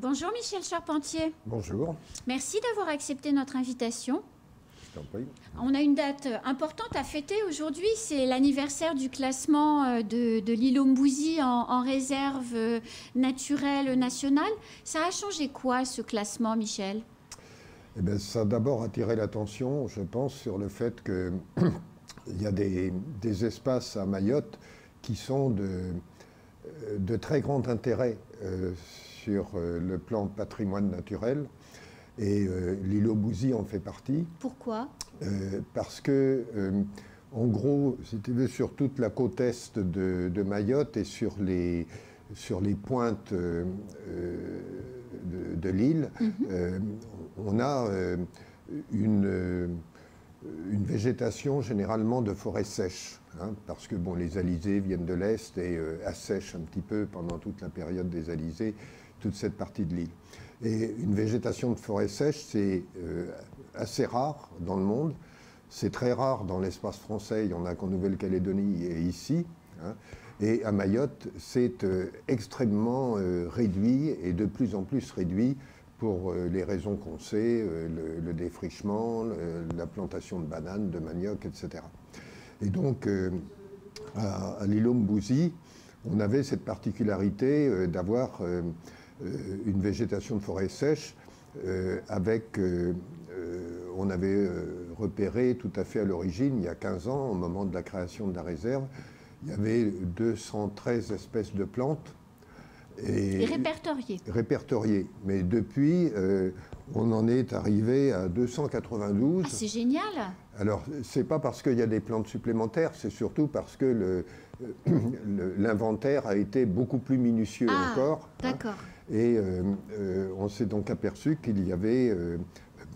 Bonjour Michel Charpentier. Bonjour. Merci d'avoir accepté notre invitation. Je t'en prie. On a une date importante à fêter aujourd'hui, c'est l'anniversaire du classement de l'îlot Mbouzy en réserve naturelle nationale. Ça a changé quoi ce classement, Michel? Eh bien, ça a d'abord attiré l'attention, je pense, sur le fait qu'il y a des espaces à Mayotte qui sont de très grand intérêt sur le plan patrimoine naturel. Et l'îlot Mbouzy en fait partie. Pourquoi? Parce que, en gros, si tu veux, sur toute la côte est de Mayotte et sur les pointes de l'île, on a une végétation généralement de forêt sèche, hein, parce que bon, les alizés viennent de l'est et assèchent un petit peu pendant toute la période des alizés toute cette partie de l'île. Et une végétation de forêt sèche, c'est assez rare dans le monde. C'est très rare dans l'espace français, il n'y en a qu'en Nouvelle-Calédonie et ici. Hein. Et à Mayotte, c'est extrêmement réduit et de plus en plus réduit pour les raisons qu'on sait, le défrichement, la plantation de bananes, de manioc, etc. Et donc, à l'îlot Mbouzy, on avait cette particularité d'avoir une végétation de forêt sèche avec, on avait repéré tout à fait à l'origine, il y a 15 ans, au moment de la création de la réserve, il y avait 213 espèces de plantes. Et répertoriées. Répertoriées. Mais depuis, on en est arrivé à 292. Ah, c'est génial! Alors, c'est pas parce qu'il y a des plantes supplémentaires, c'est surtout parce que l'inventaire a été beaucoup plus minutieux encore. D'accord. Hein, et on s'est donc aperçu qu'il y avait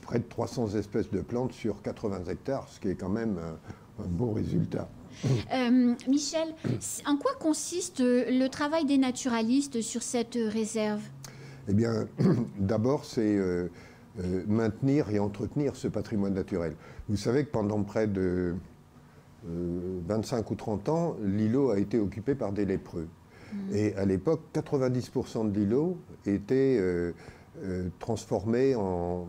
près de 300 espèces de plantes sur 80 hectares, ce qui est quand même un beau résultat. Michel, en quoi consiste le travail des naturalistes sur cette réserve? Eh bien, d'abord, c'est maintenir et entretenir ce patrimoine naturel. Vous savez que pendant près de 25 ou 30 ans, l'îlot a été occupé par des lépreux. Et à l'époque, 90% de l'îlot était transformé en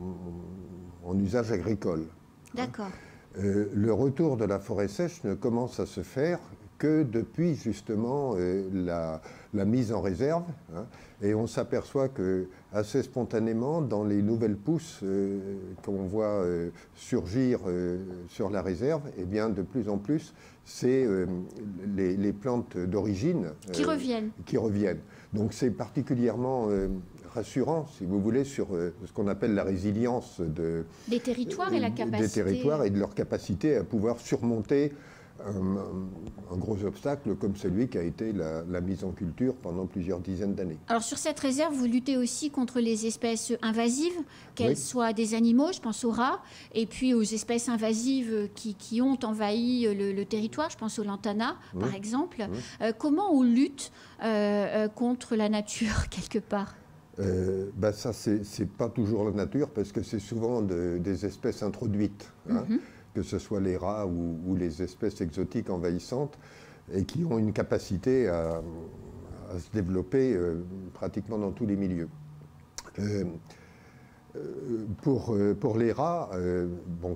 usage agricole. D'accord. Le retour de la forêt sèche ne commence à se faire que depuis justement la mise en réserve. Hein, et on s'aperçoit que assez spontanément, dans les nouvelles pousses qu'on voit surgir sur la réserve, eh bien, de plus en plus, c'est les plantes d'origine qui reviennent. Qui reviennent. Donc c'est particulièrement rassurant, si vous voulez, sur ce qu'on appelle la résilience des territoires et la capacité. Des territoires et de leur capacité à pouvoir surmonter un gros obstacle comme celui qui a été la mise en culture pendant plusieurs dizaines d'années. Alors sur cette réserve, vous luttez aussi contre les espèces invasives, qu'elles soient des animaux, je pense aux rats, et puis aux espèces invasives qui ont envahi le territoire, je pense aux lantanas par exemple. Comment on lutte contre la nature quelque part? Ça, c'est pas toujours la nature, parce que c'est souvent des espèces introduites. Hein. Que ce soit les rats ou les espèces exotiques envahissantes, et qui ont une capacité à se développer pratiquement dans tous les milieux. Pour les rats,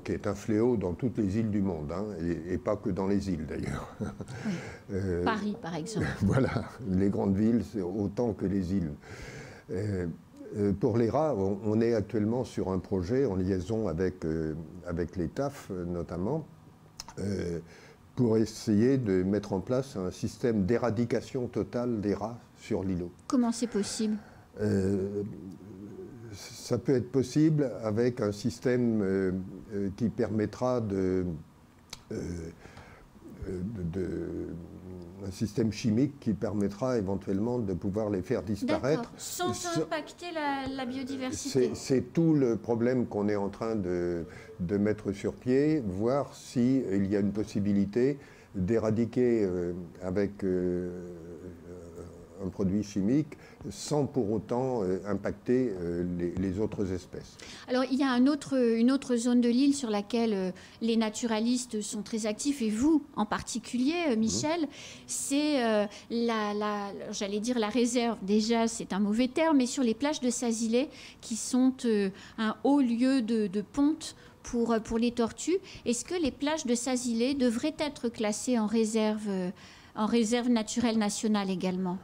qui est un fléau dans toutes les îles du monde, hein, et pas que dans les îles d'ailleurs. Oui. Paris par exemple. Voilà, les grandes villes, c'est autant que les îles. Pour les rats, on est actuellement sur un projet en liaison avec les TAF notamment, pour essayer de mettre en place un système d'éradication totale des rats sur l'îlot. Comment c'est possible? Ça peut être possible avec un système qui permettra un système chimique qui permettra éventuellement de pouvoir les faire disparaître. Sans impacter la biodiversité. C'est tout le problème qu'on est en train de mettre sur pied, voir s'il y a une possibilité d'éradiquer avec un produit chimique sans pour autant impacter les autres espèces. Alors, il y a une autre zone de l'île sur laquelle les naturalistes sont très actifs, et vous en particulier, Michel, c'est j'allais dire la réserve. Déjà, c'est un mauvais terme, mais sur les plages de Sazilay, qui sont un haut lieu de ponte pour les tortues. Est-ce que les plages de Sazilay devraient être classées en réserve naturelle nationale également?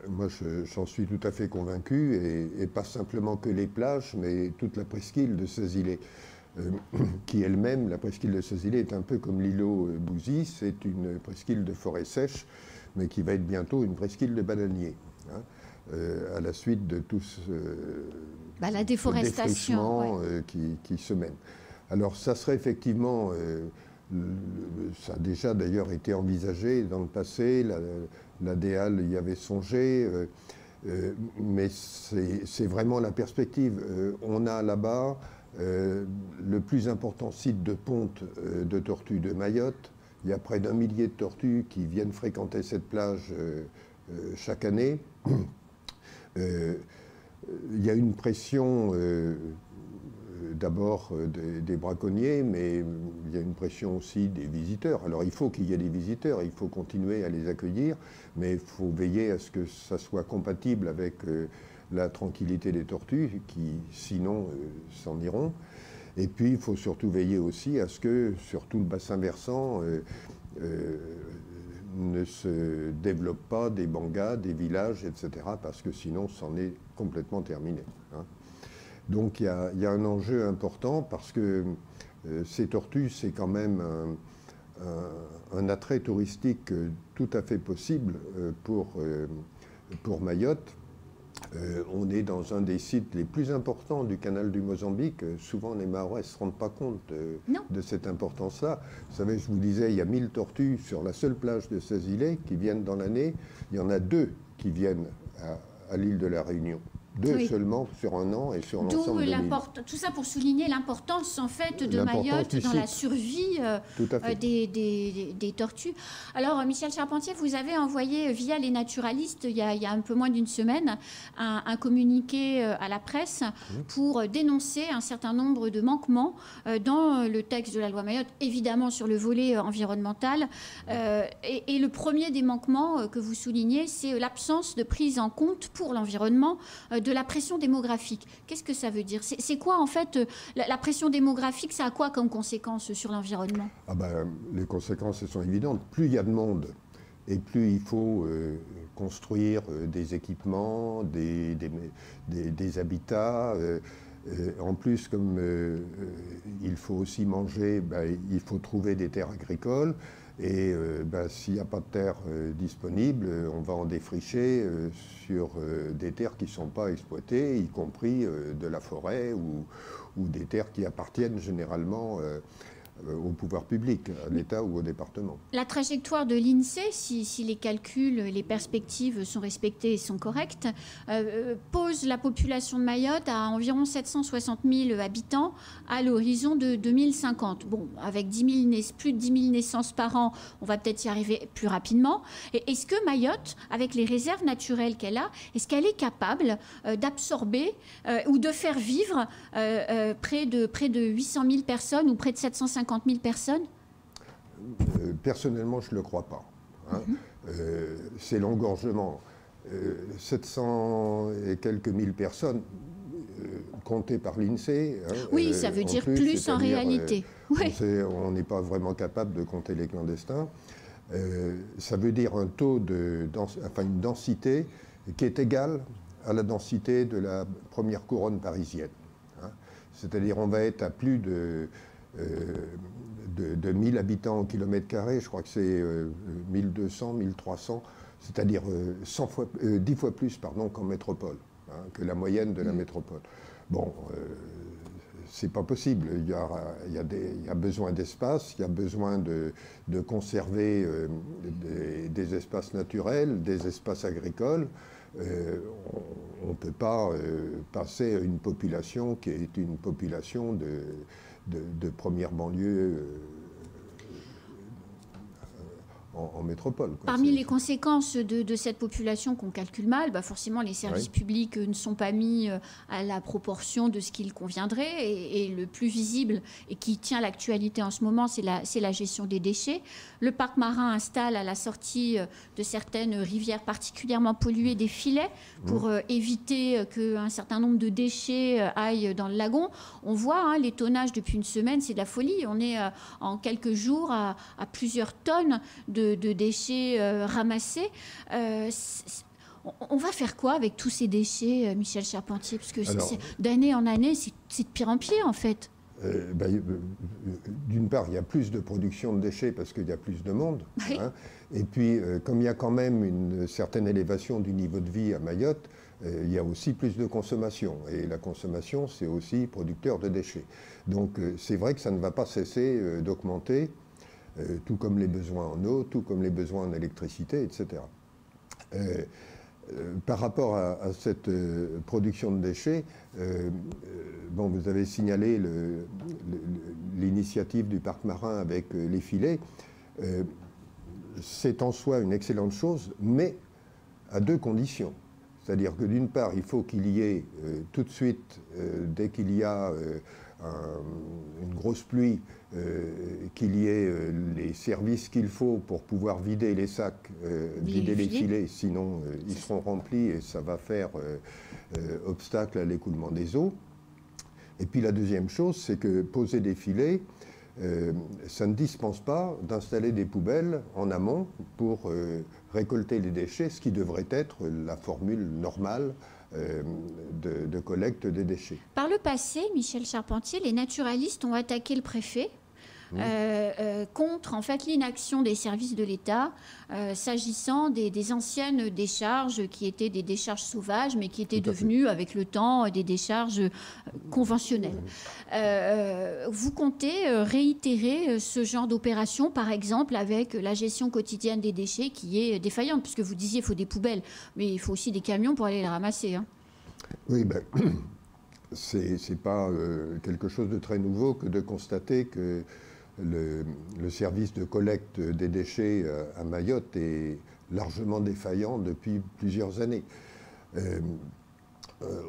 Moi, j'en suis tout à fait convaincu, et pas simplement que les plages, mais toute la presqu'île de Sazilay, qui elle-même, la presqu'île de Sazilay est un peu comme l'îlot Bouzy, c'est une presqu'île de forêt sèche, mais qui va être bientôt une presqu'île de bananiers, hein, à la suite de tout la déforestation qui se mène. Alors, ça serait effectivement... ça a déjà d'ailleurs été envisagé dans le passé, la DEAL y avait songé, mais c'est vraiment la perspective. On a là-bas le plus important site de ponte de tortues de Mayotte. Il y a près d'1 millier de tortues qui viennent fréquenter cette plage chaque année. Il y a une pression... d'abord des braconniers, mais il y a une pression aussi des visiteurs. Alors il faut qu'il y ait des visiteurs, il faut continuer à les accueillir, mais il faut veiller à ce que ça soit compatible avec la tranquillité des tortues, qui sinon s'en iront. Et puis il faut surtout veiller aussi à ce que sur tout le bassin versant ne se développent pas des bangas, des villages, etc., parce que sinon c'en est complètement terminé, hein. Donc il y a un enjeu important, parce que ces tortues, c'est quand même un attrait touristique tout à fait possible pour Mayotte. On est dans un des sites les plus importants du canal du Mozambique. Souvent, les Mahorais ne se rendent pas compte de cette importance-là. Vous savez, je vous disais, il y a 1000 tortues sur la seule plage de Sazilay qui viennent dans l'année. Il y en a 2 qui viennent à l'île de la Réunion. 2 seulement sur un an et sur l'ensemble de l'île. Tout ça pour souligner l'importance en fait de Mayotte dans la survie des tortues. Alors Michel Charpentier, vous avez envoyé via les naturalistes il y a un peu moins d'une semaine un communiqué à la presse pour dénoncer un certain nombre de manquements dans le texte de la loi Mayotte, évidemment sur le volet environnemental. Et le premier des manquements que vous soulignez, c'est l'absence de prise en compte pour l'environnement de la pression démographique. Qu'est-ce que ça veut dire? C'est quoi en fait la pression démographique? Ça a quoi comme conséquence sur l'environnement? Les conséquences sont évidentes. Plus il y a de monde et plus il faut construire des équipements, des habitats. En plus, comme il faut aussi manger, il faut trouver des terres agricoles. Et s'il n'y a pas de terre disponible, on va en défricher sur des terres qui ne sont pas exploitées, y compris de la forêt ou des terres qui appartiennent généralement au pouvoir public, à l'État ou au département. La trajectoire de l'INSEE, si les calculs, les perspectives sont respectées et sont correctes, pose la population de Mayotte à environ 760 000 habitants à l'horizon de 2050. Bon, avec plus de 10 000 naissances par an, on va peut-être y arriver plus rapidement. Et est-ce que Mayotte, avec les réserves naturelles qu'elle a, est-ce qu'elle est capable d'absorber ou de faire vivre près de 800 000 personnes ou près de 750 000 personnes? Personnellement, je ne le crois pas, hein. C'est l'engorgement. 700 et quelques mille personnes comptées par l'INSEE. Hein, oui, ça veut dire plus en réalité. On n'est pas vraiment capable de compter les clandestins. Ça veut dire un taux une densité qui est égale à la densité de la première couronne parisienne, hein. C'est-à-dire on va être à plus de 1000 habitants au kilomètre carré, je crois que c'est 1200, 1300, c'est-à-dire 10 fois plus qu'en métropole, hein, que la moyenne de la métropole. Bon, c'est pas possible. Il y a besoin d'espace, il y a besoin de conserver des espaces naturels, des espaces agricoles. On ne peut pas passer à une population qui est une population de première banlieue en métropole, quoi. Parmi les conséquences de cette population qu'on calcule mal, forcément les services publics ne sont pas mis à la proportion de ce qu'il conviendrait. Et le plus visible et qui tient l'actualité en ce moment, c'est la gestion des déchets. Le parc marin installe à la sortie de certaines rivières particulièrement polluées des filets pour éviter qu'un certain nombre de déchets aillent dans le lagon. On voit les tonnages depuis une semaine, c'est de la folie. On est en quelques jours à plusieurs tonnes de déchets ramassés. On va faire quoi avec tous ces déchets, Michel Charpentier? Parce que d'année en année, c'est de pire en pire, en fait. D'une part, il y a plus de production de déchets parce qu'il y a plus de monde. Et puis, comme il y a quand même une certaine élévation du niveau de vie à Mayotte, il y a aussi plus de consommation. Et la consommation, c'est aussi producteur de déchets. Donc, c'est vrai que ça ne va pas cesser d'augmenter, tout comme les besoins en eau, tout comme les besoins en électricité, etc. Par rapport à cette production de déchets, vous avez signalé l'initiative du parc marin avec les filets. C'est en soi une excellente chose, mais à deux conditions. C'est-à-dire que d'une part, il faut qu'il y ait tout de suite, dès qu'il y a une grosse pluie, qu'il y ait les services qu'il faut pour pouvoir vider les sacs, vider les filets, sinon ils seront remplis et ça va faire obstacle à l'écoulement des eaux. Et puis la deuxième chose, c'est que poser des filets, ça ne dispense pas d'installer des poubelles en amont pour récolter les déchets, ce qui devrait être la formule normale de collecte des déchets. Par le passé, Michel Charpentier, les naturalistes ont attaqué le préfet contre en fait l'inaction des services de l'État s'agissant des anciennes décharges qui étaient des décharges sauvages mais qui étaient devenues avec le temps des décharges conventionnelles. Vous comptez réitérer ce genre d'opération, par exemple avec la gestion quotidienne des déchets qui est défaillante, puisque vous disiez qu'il faut des poubelles, mais il faut aussi des camions pour aller les ramasser. Oui, c'est pas quelque chose de très nouveau que de constater que le service de collecte des déchets à Mayotte est largement défaillant depuis plusieurs années.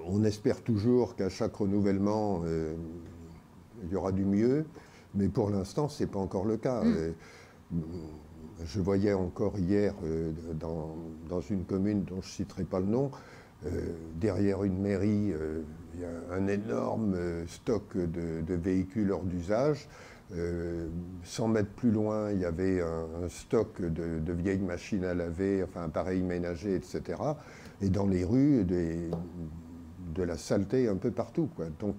On espère toujours qu'à chaque renouvellement, il y aura du mieux, mais pour l'instant, ce n'est pas encore le cas. Je voyais encore hier, dans une commune dont je ne citerai pas le nom, derrière une mairie, il y a un énorme stock de véhicules hors d'usage. 100 mètres plus loin, il y avait un stock de vieilles machines à laver, enfin appareils ménagers, etc. Et dans les rues, de la saleté un peu partout, quoi. Donc,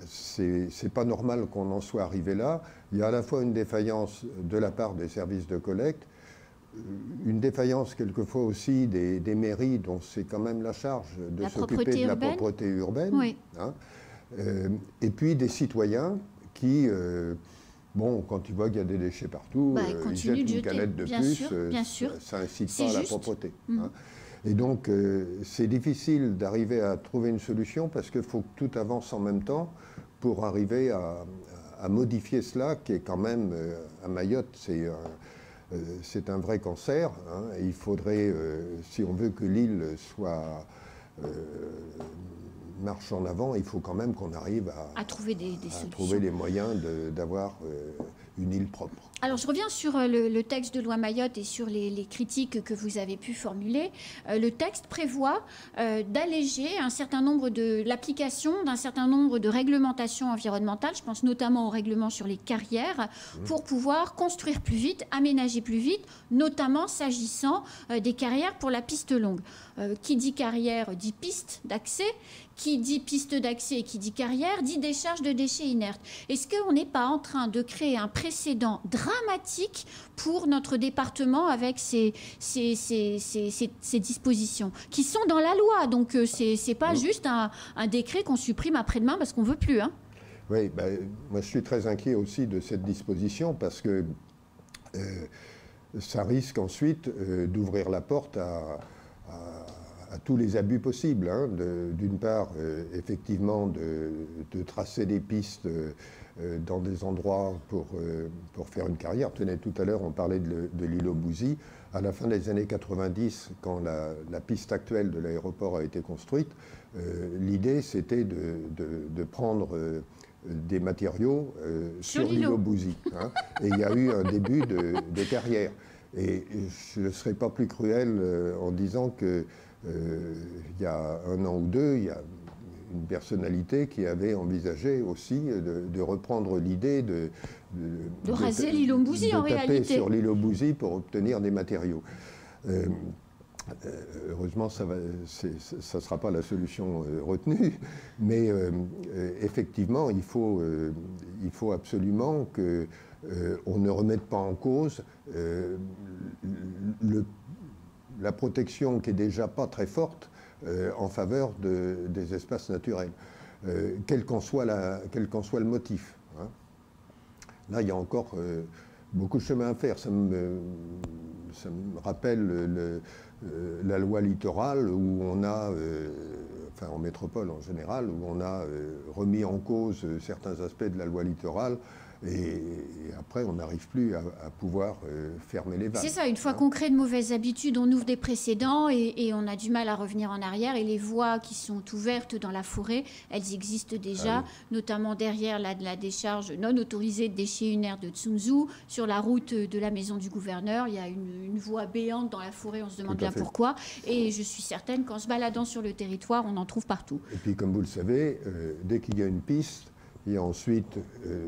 c'est pas normal qu'on en soit arrivé là. Il y a à la fois une défaillance de la part des services de collecte, une défaillance quelquefois aussi des mairies dont c'est quand même la charge de s'occuper de la propreté urbaine. Oui. Et puis des citoyens qui, quand ils voient qu'il y a des déchets partout, ils jettent une canette de plus, ça n'incite pas à la propreté. Et donc, c'est difficile d'arriver à trouver une solution parce qu'il faut que tout avance en même temps pour arriver à modifier cela, qui est quand même, à Mayotte, c'est un vrai cancer. Et il faudrait, si on veut que l'île marche en avant, il faut quand même qu'on arrive à trouver des solutions. Trouver les moyens d'avoir une île propre. Alors, je reviens sur le texte de loi Mayotte et sur les critiques que vous avez pu formuler. Le texte prévoit d'alléger l'application d'un certain nombre de réglementations environnementales. Je pense notamment au règlement sur les carrières pour pouvoir construire plus vite, aménager plus vite, notamment s'agissant des carrières pour la piste longue. Qui dit carrière dit piste d'accès. Qui dit piste d'accès et qui dit carrière dit décharge de déchets inertes. Est-ce qu'on n'est pas en train de créer un précédent dramatique pour notre département avec ces dispositions qui sont dans la loi? Donc, ce n'est pas juste un décret qu'on supprime après-demain parce qu'on ne veut plus. Oui, moi je suis très inquiet aussi de cette disposition parce que ça risque ensuite d'ouvrir la porte à tous les abus possibles. D'une part, effectivement, de tracer des pistes dans des endroits pour faire une carrière. Tenez, tout à l'heure, on parlait de l'île aux Bousies. À la fin des années 90, quand la piste actuelle de l'aéroport a été construite, l'idée, c'était de prendre des matériaux sur l'île aux Bousies. Hein, et il y a eu un début de carrière. Et je ne serais pas plus cruel en disant que il y a un an ou deux, il y a une personnalité qui avait envisagé aussi de reprendre l'idée de raser l'île aux Bousies en réalité. Taper sur l'île aux Bousies pour obtenir des matériaux. Heureusement, ça ne sera pas la solution retenue, mais effectivement, il faut absolument qu'on ne remette pas en cause la protection qui est déjà pas très forte en faveur des espaces naturels, quel qu'en soit le motif. Hein. Là, il y a encore beaucoup de chemin à faire. Ça me rappelle la loi littorale où on a, enfin en métropole en général, où on a remis en cause certains aspects de la loi littorale. Et après, on n'arrive plus à pouvoir fermer les vannes. C'est ça, une fois qu'on crée de mauvaises habitudes, on ouvre des précédents et on a du mal à revenir en arrière. Et les voies qui sont ouvertes dans la forêt, elles existent déjà, notamment derrière la décharge non autorisée de déchets lunaires de Tsunzu. Sur la route de la maison du gouverneur, il y a une voie béante dans la forêt, on se demande bien pourquoi. Et je suis certaine qu'en se baladant sur le territoire, on en trouve partout. Et puis, comme vous le savez, dès qu'il y a une piste, il y a ensuite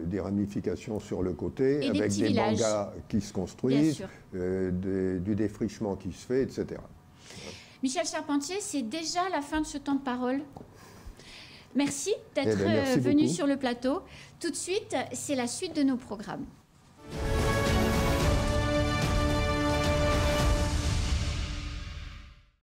des ramifications sur le côté, avec des mangas qui se construisent, du défrichement qui se fait, etc. Michel Charpentier, c'est déjà la fin de ce temps de parole. Merci d'être venu sur le plateau. Tout de suite, c'est la suite de nos programmes.